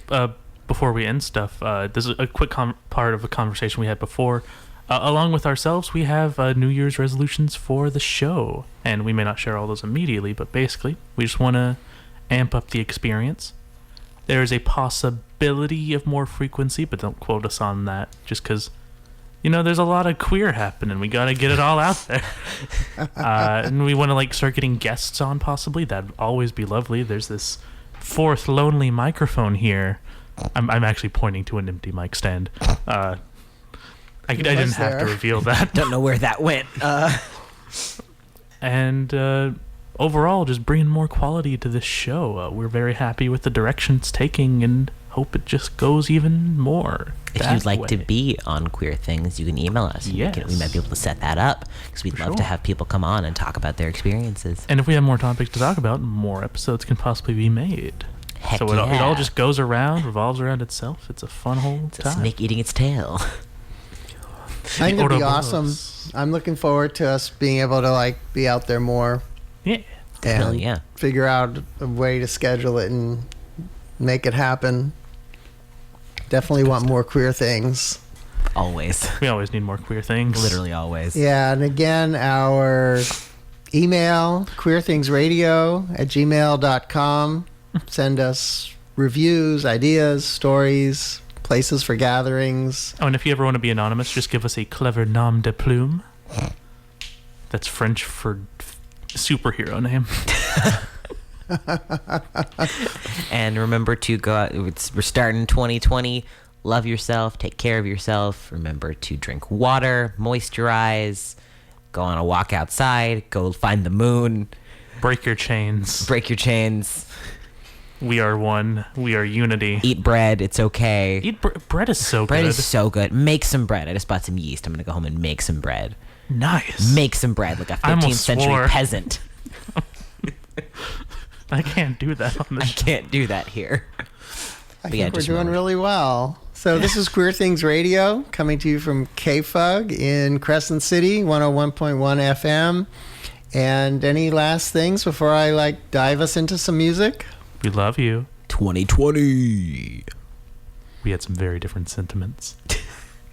before we end stuff, this is a quick part of a conversation we had before. Along with ourselves, we have New Year's resolutions for the show, and we may not share all those immediately, but basically, we just want to amp up the experience. There is a possibility of more frequency, but don't quote us on that, just because, there's a lot of queer happening. We got to get it all out there. And we want to start getting guests on, possibly. That'd always be lovely. There's this fourth lonely microphone here. I'm actually pointing to an empty mic stand. I didn't have to reveal that. Don't know where that went. And overall, just bringing more quality to this show. We're very happy with the direction it's taking, and hope it just goes even more. If you'd like to be on Queer Things, you can email us. Yes. We might be able to set that up because we'd love to have people come on and talk about their experiences. And if we have more topics to talk about, more episodes can possibly be made. Heck so it all just goes around, revolves around itself. It's a fun whole It's time. a snake eating its tail. I think it'd be awesome. I'm looking forward to us being able to like be out there more. Yeah. And figure out a way to schedule it and make it happen. Definitely want more queer things. Always. We always need more queer things. Literally always. Yeah, and again, our email, queerthingsradio@gmail.com. Send us reviews, ideas, stories, places for gatherings. Oh, and if you ever want to be anonymous, just give us a clever nom de plume. That's French for superhero name. And remember to go out. We're starting 2020. Love yourself. Take care of yourself. Remember to drink water, moisturize, go on a walk outside, go find the moon. Break your chains. Break your chains. We are one. We are unity. Eat bread. It's okay. Eat bread is so Bread good. is so good. Make some bread. I just bought some yeast. I'm going to go home and make some bread. Nice. Make some bread like a I 15th almost century swore. peasant. I can't do that on the I show. can't do that here. I But yeah, think we're just doing remember. really well. So this is Queer Things Radio coming to you from KFUG in Crescent City, 101.1 FM. And any last things before I dive us into some music? We love you. 2020. We had some very different sentiments.